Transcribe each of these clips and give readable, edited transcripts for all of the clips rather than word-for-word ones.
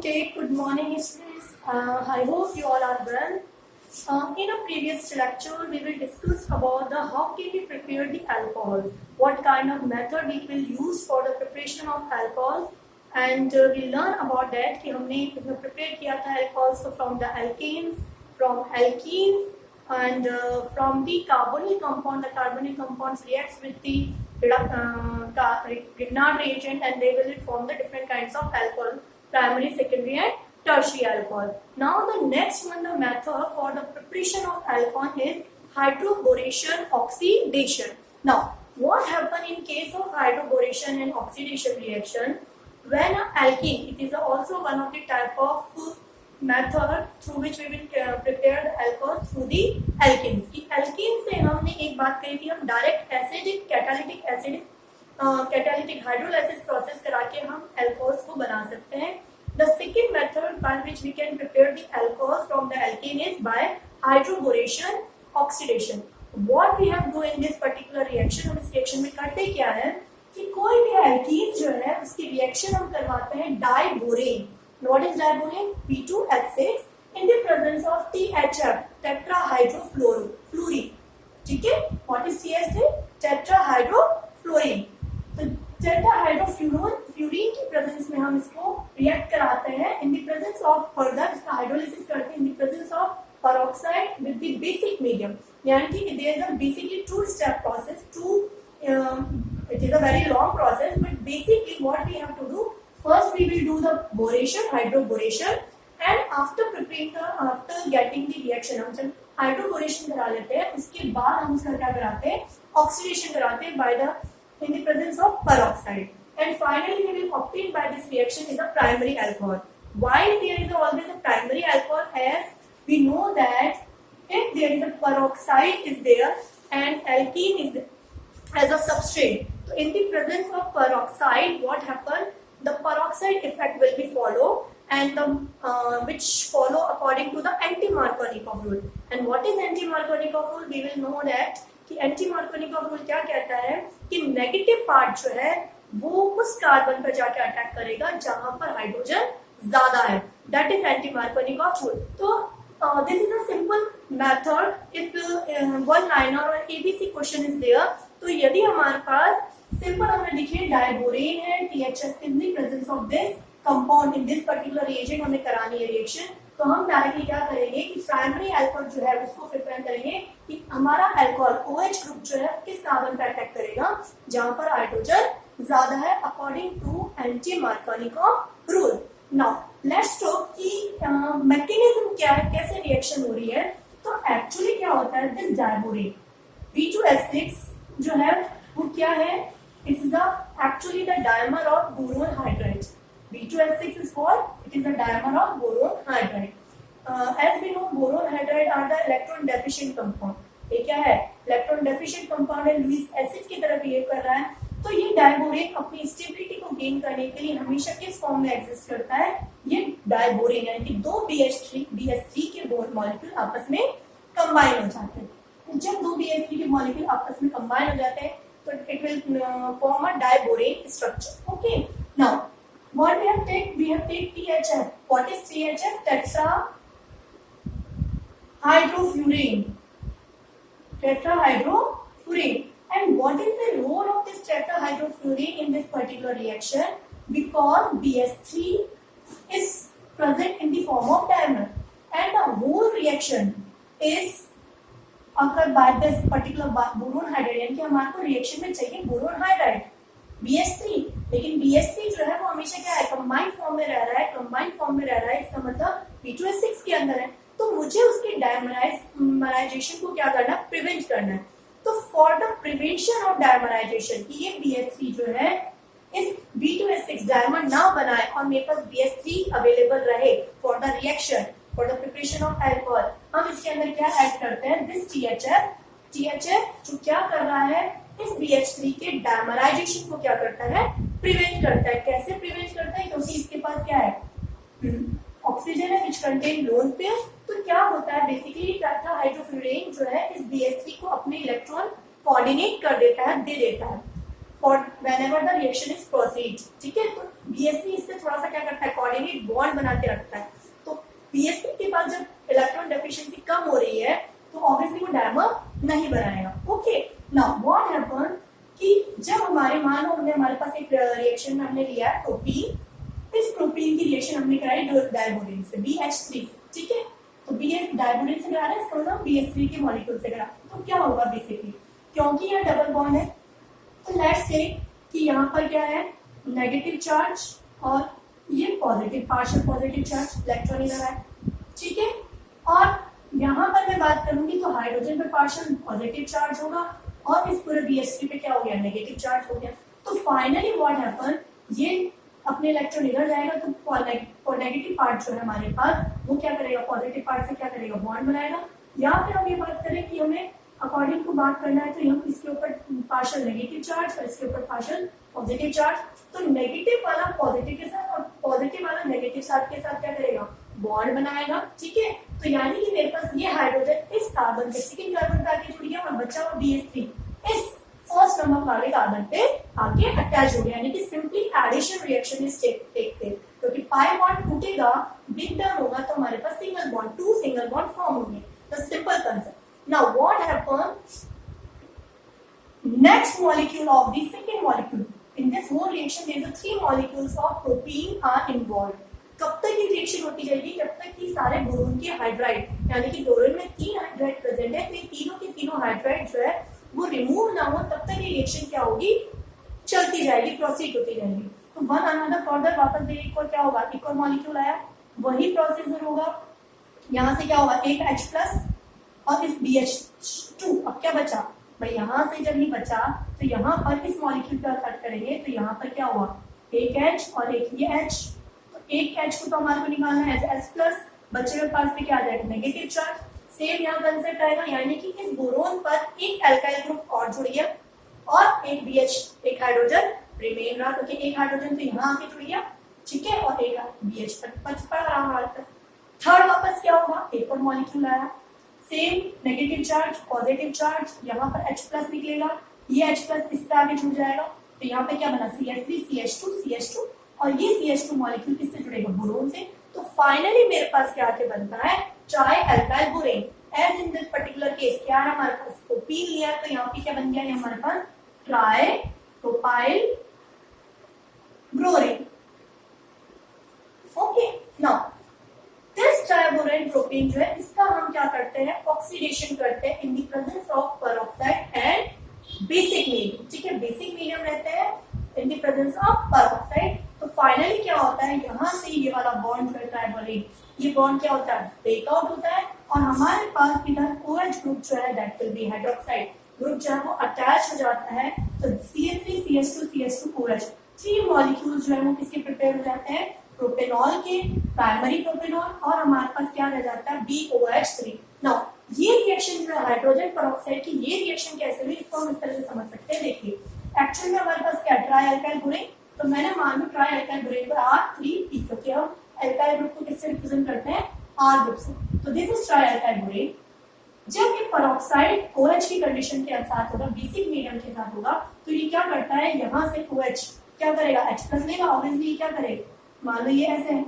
Okay, good morning, students. I hope you all are well. In a previous lecture, we will discuss about the how can we prepare the alcohol, what kind of method we will use for the preparation of alcohol, and we learn about that कि हमने prepare किया था alcohols from the alkanes, from alkenes, and from the carbonyl compound. The carbonyl compounds reacts with the Grignard reagent, and they will form the different kinds of alcohol. Primary, secondary and tertiary alcohol. Now the next one, the method for the preparation of alcohol is hydroboration oxidation. Now what happen in case of hydroboration and oxidation reaction? When an alkene, it is also one of the type of method through which we will prepare the alcohol through the alkenes. कि alkene से हमने एक बात कही थी, हम direct acidic catalytic hydrolysis process करा के हम अल्कोहल्स को बना सकते हैं. The second method by which we can prepare the alcohol from the alkene is by hydroboration oxidation. What we have do in this particular reaction, हम इस reaction में करते क्या है कि कोई भी एल्कीन जो है उसकी रिएक्शन हम करवाते हैं diborane. What is diborane? B2H6 in the presence of THF, tetrahydrofluorine. ठीक है? What is THC? Tetrahydrofluorine. तो टेट्राहाइड्रोफ्लोरीन की प्रेजेंस में हम इसको रिएक्ट कराते हैं in the presence of further इसका हाइड्रोलिसिस करते हैं in the presence of peroxide with the basic medium. यानी कि there is a basically two step process. It is a very long process, but basically what we have to do, first we will do the boration, hydroboration, and after getting the reaction, हम जब hydroboration करा लेते हैं उसके बाद हम उसका क्या कराते हैं, ऑक्सीडेशन कराते हैं in the presence of peroxide, and finally we will obtain by this reaction is a primary alcohol. Why there is always a primary alcohol? As we know that if there is a peroxide is there and alkene is as a substrate, so in the presence of peroxide what happen, the peroxide effect will be follow, and the which follow according to the anti-Markovnikov rule. And what is anti-Markovnikov rule? We will know that कि anti-Markovnikov rule क्या कहता है कि negative part जो है वो उस carbon पर जाके अटैक करेगा जहां पर हाइड्रोजन ज्यादा है. That is anti-Markovnikov rule. तो this is a simple method. If one liner और एबीसी क्वेश्चन इज देयर, तो यदि हमारे पास सिंपल हमें लिखे डाइबोरेन है, THS in the presence of this compound in this particular reagent हमें करानी है रिएक्शन, तो हम डायरेक्टली क्या करेंगे कि प्राइमरी अल्कोहल जो है उसको प्रिपेयर करेंगे कि हमारा अल्कोहल OH ग्रुप जो है किस कार्बन पर अटैक करेगा जहां पर हाइड्रोजन ज्यादा है according to anti Markovnikov rule. Now let's talk कि मैकेनिज्म क्या है, कैसे रिएक्शन हो रही है. तो एक्चुअली क्या होता है, दिस डाइबोरेन B2H6 जो है वो क्या है, it is actually the dimer of boron hydride. B2H6 is called, it is a dimer of boron hydride. As we know, boron hydride are the electron deficient compound. ये क्या है, electron deficient compound है, Lewis acid की तरह behave कर रहा है. तो ये डाइबोरेन अपनी स्टेबिलिटी को गेन करने के लिए हमेशा किस फॉर्म में एग्जिस्ट करता है, ये डाइबोरेन यानी कि दो BH3 के मॉलिक्यूल आपस में कंबाइन हो जाते हैं. जब दो BH3 के मॉलिक्यूल आपस में कंबाइन हो जाते हैं तो it will form a diborane structure. Okay, now what we have take THF. What is THF? Tetrahydrofurane. And what is the role of this tetrahydrofurane in this particular reaction? Because BH3 is present in the form of dimer, and the whole reaction is occurred by this particular boron hydride. यानी कि हमारे को reaction में चाहिए boron hydride BH3, लेकिन BH3 जो है वो हमेशा क्या है, कंबाइंड फॉर्म में रह रहा है. इसका मतलब B2H6 के अंदर है, तो मुझे उसके डायमराइजेशन को क्या करना है, प्रिवेंट करना है. तो for the prevention of dimerisation कि ये BH3 जो है इस B2H6 डायमर ना बनाए और मेरे पास BH3 अवेलेबल रहे for the reaction, for the preparation of alcohol, हम इसके अंदर क्या ऐड करते हैं, दिस THF जो क्या कर रहा है, इस BH3 के डायमराइजेशन को क्या करता है, प्रिवेंट करता है. कैसे प्रिवेंट करता है, क्योंकि इसके पास क्या है, ऑक्सीजन है विच कंटेन लोन पेयर. तो क्या होता है, बेसिकली टेट्राहाइड्रोफ्लोरीन जो है इस BH3 को अपने इलेक्ट्रॉन कोऑर्डिनेट कर देता है, दे देता है for whenever the reaction is proceed. ठीक है, तो BH3 इससे थोड़ा सा क्या करता है, कोऑर्डिनेट बॉन्ड बना के रखता है। तो BH3 के पास जब इलेक्ट्रॉन डेफिशिएंसी कम हो रही है तो ऑब्वियसली वो डायमर नहीं बनाएगा। ओके, नाउ व्हाट हैपन कि जब मान लो हमने हमारे पास एक रिएक्शन में हमने लिया है प्रोपीन, इस प्रोपीन की रिएक्शन हमने कराई डायबोरिन से BH3, ठीक है। तो BH डायबोरिन से करा रहा है, इसका मतलब BH3 के मॉलिक्यूल से करा। तो क्या होगा बेसिकली, क्योंकि यह डबल बॉन्ड है तो लेट्स से कि यहाँ पर क्या है नेगेटिव चार्ज और ये positive partial positive charge electron इधर है, ठीक है। और यहाँ पर मैं बात करूंगी तो हाइड्रोजन पे पार्शियल पॉजिटिव चार्ज होगा और इस पूरे BH3 पे क्या हो गया नेगेटिव चार्ज हो गया। तो फाइनली व्हाट हैपन, ये अपने इलेक्ट्रॉन इधर जाएगा तो नेगेटिव पार्ट जो है हमारे पास वो क्या करेगा, पॉजिटिव पार्ट से क्या करेगा, बॉन्ड बनाएगा। या फिर हम ये बात करें कि हमें अकॉर्डिंग टू बात करना है तो हम इसके ऊपर पार्शियल नेगेटिव चार्ज और इसके ऊपर पार्शियल पॉजिटिव चार्ज, तो नेगेटिव वाला पॉजिटिव के साथ और पॉजिटिव वाला नेगेटिव साथ के साथ क्या करेगा, बॉन्ड बनाएगा, ठीक है। तो यानी कि मेरे पास ये हाइड्रोजन इस कार्बन के सेकंड कार्बन पे आके जुड़ गया और बचा हुआ BH3 इस फर्स्ट नंबर वाले कार्बन पे आके अटैच हो गया, यानी कि simply addition reaction is take place. क्योंकि पाई बॉन्ड टूटेगा, बिग टर्म होगा तो हमारे पास single bond, two single bond form होंगे। तो simple concept. Now what happens, next molecule of the second molecule in this whole reaction there is 3 molecules of propene are involved। कब तक ये रिएक्शन होती जाएगी, जब तक कि सारे बोरोन के हाइड्राइड, यानी कि बोरोन में 3 हाइड्राइड प्रेजेंट है, तो ये तीनों के तीनों हाइड्राइड जो है वो रिमूव ना हो तब तक ये रिएक्शन क्या होगी, चलती जाएगी, प्रोसीड होती जाएगी। तो वन अनदर फर्दर वापस देखिए एक और क्या होगा, एक और मॉलिक्यूल आया, वही प्रोसीजर होगा। यहाँ से क्या होगा, एक H+ और इस BH2। अब क्या बचा भाई, यहाँ से जब ये बचा तो यहाँ पर इस मॉलिक्यूल पर कट करेंगे तो यहाँ पर क्या हुआ, एक H और एक ये H। तो एक H को तो हमारे को निकालना है H+, बच्चे के पास में क्या आ जाएगा, नेगेटिव चार्ज। सेम यहाँ कंसेप्ट आएगा, यानी कि इस बोरोन पर एक अल्काइल ग्रुप और जुड़ गया और एक BH, एक हाइड्रोजन रिमेन रहा, क्योंकि एक हाइड्रोजन तो यहाँ आके जुड़ गया, ठीक है, और एक BH पर पड़ रहा हमारे पास। थर्ड वापस क्या होगा, एक और मॉलिक्यूल आया, same negative charge positive charge, यहाँ पर H+ निकलेगा, ये H+ इस पे आगे जुड़ जाएगा, तो यहाँ पे क्या बना, CH3 CH2 CH2 और ये CH2 मॉलिक्यूल किससे जुड़ेगा, बोरोन से। तो फाइनली मेरे पास क्या आके बनता है, tri alkyl borane. As in this particular case क्या है, हमारे पास प्रोपीन लिया तो यहाँ पे क्या बन गया, हमारे पास tri propyl borane. Okay, now this triborane propene जो है इसका हम क्या करते हैं, ऑक्सीडेशन करते हैं in the presence of peroxide and basic medium, ठीक है, बेसिक मीडियम रहते हैं in the presence of peroxide. तो फाइनली क्या होता है, यहाँ से ये वाला बॉन्ड जो है ट्राइबोरेन, ये बॉन्ड क्या होता है, ब्रेकआउट होता है और हमारे पास इधर OH ग्रुप जो है that will B hydroxide group जो है वो अटैच हो जाता है। तो CH3 CH2 CH2 OH 3 molecules जो है वो किसके प्रिपेयर हो जाते हैं, प्रोपेनॉल के, प्राइमरी प्रोपेनॉल, और हमारे पास क्या रह जाता है, BOH3। नाउ ये रिएक्शन जो है हाइड्रोजन पेरोक्साइड की, ये रिएक्शन कैसे हुई इसको हम इस तरह से समझ सकते हैं। देखिए एक्चुअल में हमारे पास क्या ट्राई अल्काइल बोरेन, तो मैंने मान लो ट्राई अल्काइल बोरेन पर R3P, क्योंकि हम अल्काइल ग्रुप को किससे रिप्रेजेंट करते हैं, R ग्रुप से। तो this is try alkyl borane. जब ये पेरोक्साइड OH की कंडीशन के साथ होगा, बेसिक मीडियम के साथ होगा, तो ये क्या करता है, यहाँ से OH क्या करेगा, H+ लेगा, ऑब्वियसली क्या करेगा, मान लो ये ऐसे है,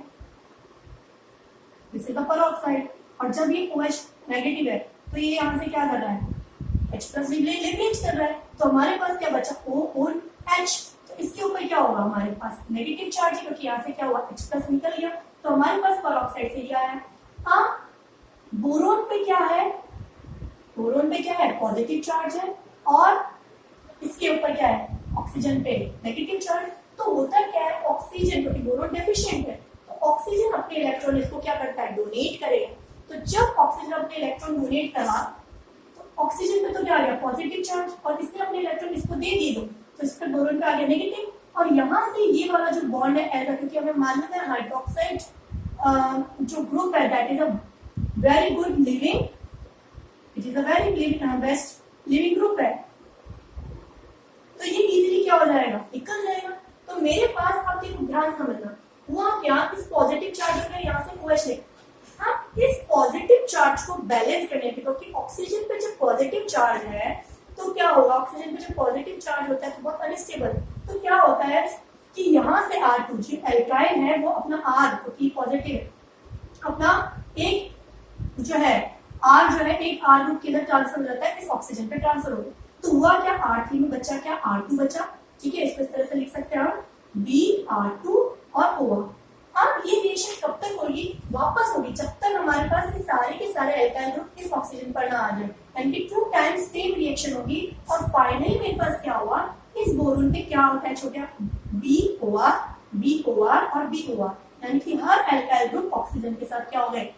दिस इज द पेरोक्साइड, और जब ये OH नेगेटिव है तो ये यहाँ से क्या कर रहा है, H+ भी लेके कर रहा है, तो हमारे पास क्या बचा, OH। तो इसके ऊपर क्या होगा, हमारे पास नेगेटिव चार्ज है, क्योंकि यहाँ से क्या हुआ, H+ निकल गया, तो हमारे पास पेरोक्साइड से क्या है। हाँ, बोरोन पे क्या है, बोरोन पे क्या है, पॉजिटिव चार्ज है और इसके ऊपर क्या है, ऑक्सीजन पे नेगेटिव चार्ज। तो होता क्या है, ऑक्सीजन, क्योंकि बोरोन डेफिशिएंट है तो ऑक्सीजन अपने इलेक्ट्रॉन इसको क्या करता है, डोनेट करेगा। तो जब ऑक्सीजन अपने इलेक्ट्रॉन डोनेट करा तो ऑक्सीजन पे तो क्या आ गया, पॉजिटिव चार्ज, और इसने अपने इलेक्ट्रॉन इसको दे दी, तो इस पर बोरोन पे आ गया नेगेटिव, और यहाँ से ये वाला जो बॉन्ड है ऐसा, क्योंकि हमें मालूम है हाइड्रोक्साइड जो ग्रुप है that is a very good living, it is a very best leaving group है, तो ये इजीली क्या हो जाएगा, निकल जाएगा। तो मेरे पास, आप देखो ध्यान समझना, हुआ क्या, इस पॉजिटिव चार्ज हो गया, यहाँ से OH ले, हाँ, इस पॉजिटिव चार्ज को बैलेंस करने के, क्योंकि ऑक्सीजन पे जब पॉजिटिव चार्ज है तो क्या होगा, ऑक्सीजन पे जब पॉजिटिव चार्ज होता है तो बहुत अनस्टेबल, तो क्या होता है, कि यहाँ से R2 जो एल्काइल है वो अपना R क्योंकि पॉजिटिव है, अपना एक जो है R जो है एक R ग्रुप के अंदर ट्रांसफर हो जाता है, इस ऑक्सीजन पे ट्रांसफर हो गया। तो हुआ क्या, R3 में बचा क्या, R2 बचा। ठीक है, इसको इस तरह से लिख सकते हैं हम BR2 और OR। अब ये रिएक्शन कब तक होगी, वापस होगी जब तक हमारे पास ये सारे के सारे एल्काइल ग्रुप इस ऑक्सीजन पर ना आ जाए, यानी कि 2 टाइम्स सेम रिएक्शन होगी। और फाइनली मेरे पास क्या हुआ, इस बोरोन पे क्या होता है छोटा, BOR BOR और BOR, यानी कि हर एल्काइल ग्रुप ऑक्सीजन के साथ क्या हो गए,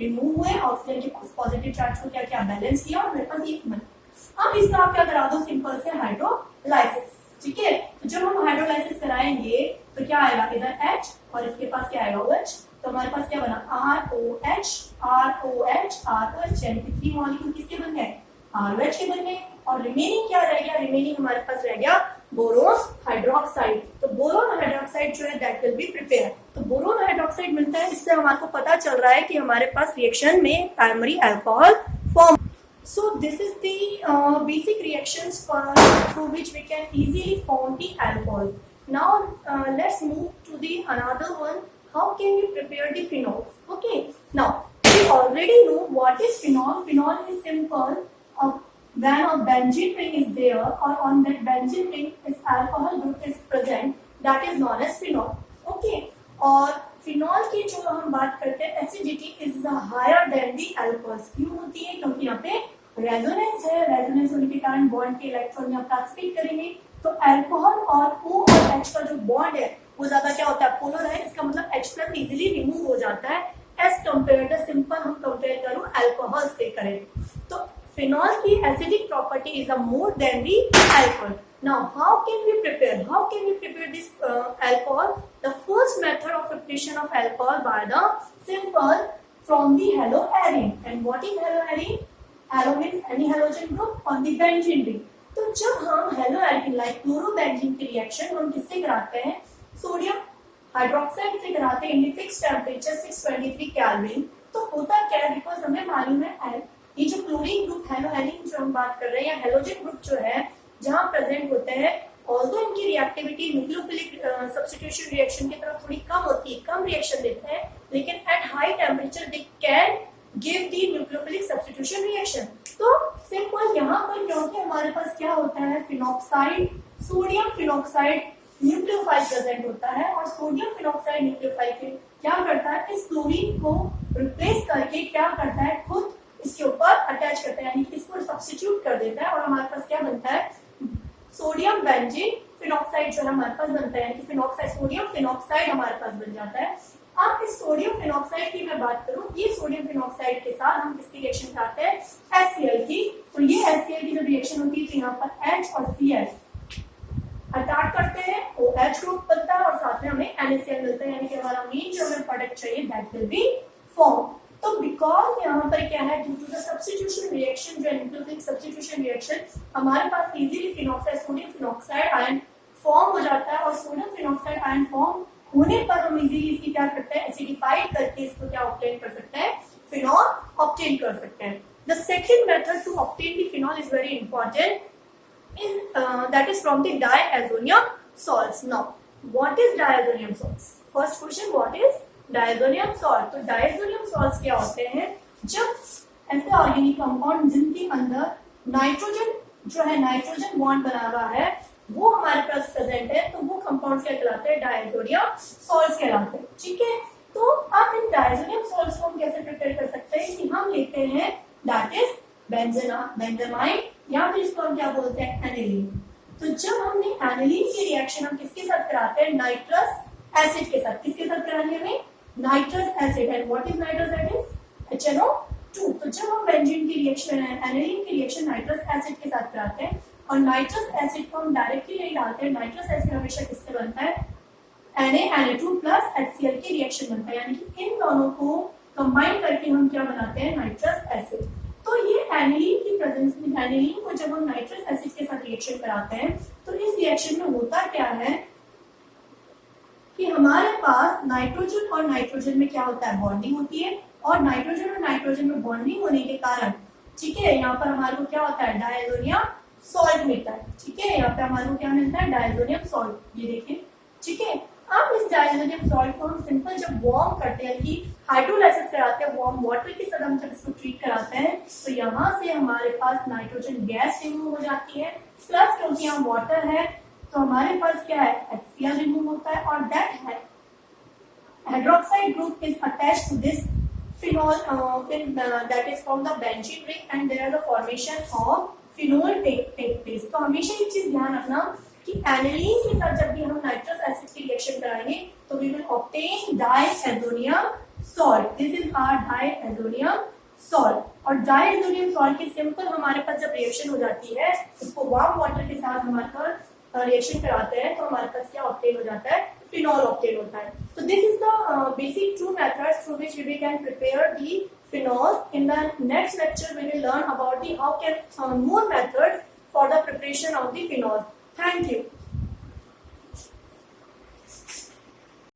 रिमूव हुए, ऑक्सीजन के पास पॉजिटिव चार्ज को क्या क्या बैलेंस किया और मेरे पास ये बना। अब इसका आप क्या करा दो, सिंपल से हाइड्रोलाइसिस। ठीक है, तो जब हम हाइड्रोलाइसिस कराएंगे तो क्या आएगा, इधर H और इसके पास क्या आएगा OH। तो हमारे पास क्या बना, ROH ROH ROH, यानी कि 3 मॉलिक्यूल किसके बन गए, ROH के बन गए। और रिमेनिंग क्या रह गया, रिमेनिंग हमारे पास रह गया बोरोन हाइड्रोक्साइड। तो बोरोन हाइड्रोक्साइड जो है दैट विल बी प्रिपेयर। तो बोरोन हाइड्रोक्साइड मिलता है, इससे हमारे को पता चल रहा है कि हमारे पास रिएक्शन में primary alcohol form. So this is the basic reactions through which we can easily form the alcohol. Now let's move to the another one. How can we prepare the phenols? Okay. Now we already know what is phenol. Phenol is simple. When a benzene ring is there, or on that benzene ring is alcohol group is present, that is known as phenol. Okay. और phenol की जो हम बात करते हैं, acidity is higher than the alcohols. क्यों होती है, क्योंकि यहाँ पे रेजोनेंस है, रेजोनेंस होने के कारण बॉन्ड के इलेक्ट्रॉन यहाँ ट्रांसमिट करेंगे। तो अल्कोहल और O और H का जो बॉन्ड है वो ज्यादा क्या होता है, पोलर है। इसका मतलब H+ इजीली रिमूव हो जाता है एज कम्पेयर टू सिंपल हम कंपेयर करूँ अल्कोहल से करें। तो फिनॉल की acidic property is a more than the alcohol. Now, how can we prepare? How can we prepare this alcohol? The first method of preparation of alcohol by the simple from the haloarine. And what is haloarine? Halo means any halogen group on the benzene ring. तो जब हम haloarine like chlorobenzene की reaction हम किससे कराते हैं, sodium hydroxide से कराते हैं इन फिक्स टेम्परेचर 623 केल्विन। तो होता क्या है, बिकॉज हमें मालूम है ये जो क्लोरीन ग्रुप haloarine जो हम बात कर रहे हैं, या हेलोजन ग्रुप जो है जहां प्रेजेंट होते हैं, ऑल्दो इनकी रिएक्टिविटी न्यूक्लियोफिलिक सब्स्टिट्यूशन रिएक्शन की तरफ थोड़ी कम होती है, कम रिएक्शन देते हैं, लेकिन at high temperature they can give the nucleophilic substitution reaction. तो सिंपल यहाँ पर क्योंकि हमारे पास क्या होता है, phenoxide, sodium phenoxide nucleophile present होता है, और सोडियम फिनॉक्साइड न्यूक्लियोफाइल क्या करता है, इस क्लोरीन को रिप्लेस करके क्या करता है, खुद इसके ऊपर अटैच करता है, यानी कि इसको सब्स्टिट्यूट कर देता है, और हमारे पास क्या बनता है, सोडियम बेंजीन फिनॉक्साइड जो है हमारे पास बनता है, यानी कि फिनॉक्साइड सोडियम फिनॉक्साइड हमारे पास बन जाता है। अब इस सोडियम फिनॉक्साइड की मैं बात करूं, ये सोडियम फिनॉक्साइड के साथ हम किसकी रिएक्शन कराते हैं, HCl की। तो ये HCl की जब रिएक्शन होती है तो यहाँ पर H और Cl अटैक करते हैं, OH ग्रुप बनता है और साथ में हमें NaCl मिलता है, यानी कि हमारा मेन जो हमें प्रोडक्ट चाहिए दैट विल बी फॉर्म। तो बिकॉज यहाँ पर क्या है, due to the substitution reaction जो है न्यूक्लियोफिलिक सब्स्टिट्यूशन रिएक्शन, हमारे पास easily phenoxide sodium phenoxide ion form हो जाता है, और सोडियम फिनॉक्साइड आयन फॉर्म होने पर हम इजीली इसकी क्या करते हैं, एसिडिफाइड करके इसको क्या ऑब्टेन कर सकते हैं, फिनॉल ऑब्टेन कर सकते हैं। The second method to obtain the phenol is very important, that is from the diazonium salts. Now, what is diazonium salts? First question, what is diazonium salt? तो डायजोनियम सॉल्ट्स क्या होते हैं, जब ऐसे organic compound जिनके अंदर nitrogen जो है, नाइट्रोजन बॉन्ड बना हुआ है, वो हमारे पास प्रेजेंट है, तो वो कंपाउंड्स क्या कहलाते हैं, डायजोनियम सॉल्ट्स कहलाते हैं। ठीक है, तो अब इन डायजोनियम सॉल्ट्स को हम कैसे प्रिपेयर कर सकते हैं, कि हम लेते हैं दैट इज बेंजामाइन, या फिर इसको हम क्या बोलते हैं, एनिलीन। तो जब हमने एनिलीन की रिएक्शन हम किसके साथ कराते हैं, नाइट्रस एसिड के साथ। किसके साथ करानी है हमें, nitrous acid. And what is nitrous acid, HNO2। तो जब हम बेंजीन की रिएक्शन एनिलीन की रिएक्शन नाइट्रस एसिड के साथ कराते हैं, और नाइट्रस एसिड को हम डायरेक्टली नहीं डालते हैं, नाइट्रस एसिड हमेशा किससे बनता है, Na2 प्लस HCl की रिएक्शन बनता है, यानी कि इन दोनों को कंबाइन करके हम क्या बनाते हैं, नाइट्रस एसिड। तो ये एनिलीन की प्रेजेंस में, एनिलीन को जब हम नाइट्रस एसिड के साथ रिएक्शन कराते हैं, तो इस रिएक्शन में होता क्या है कि हमारे पास नाइट्रोजन और नाइट्रोजन में क्या होता है, बॉन्डिंग होती है, और नाइट्रोजन और नाइट्रोजन में बॉन्डिंग होने के कारण, ठीक है, यहाँ पर हमारे को क्या होता है, डायजोनियम सॉल्ट मिलता है। ठीक है, यहाँ पे हमारे को क्या मिलता है, डायजोनियम सॉल्ट। ये देखिए ठीक है। अब इस डायजोनियम सॉल्ट को हम सिंपल जब वार्म करते हैं कि हाइड्रोलाइसिस कराते हैं वार्म वाटर के साथ हम जब इसको ट्रीट कराते हैं तो यहाँ से हमारे पास नाइट्रोजन गैस रिमूव हो जाती है, प्लस क्योंकि यहाँ वाटर है तो हमारे पास क्या है, HCl रिमूव होता है, और दैट है hydroxide group is attached to this phenol that is from the benzene ring, and there the formation of phenol take place। तो हमेशा एक चीज ध्यान रखना कि एनिलीन के साथ जब भी हम नाइट्रस एसिड की रिएक्शन कराएंगे तो we will obtain diazonium salt. This is our diazonium salt. और डाइएजोनियम सॉल्ट की सिंपल हमारे पास जब रिएक्शन हो जाती है, उसको वार्म वाटर के साथ हमारे पास रिएक्शन कराते हैं तो हमारे पास क्या ऑब्टेन हो जाता है, फिनॉल ऑब्टेन होता है। तो this is the basic two methods through which we can prepare the phenol. In the next lecture we will learn about the how can more methods for the preparation of the phenol. Thank you.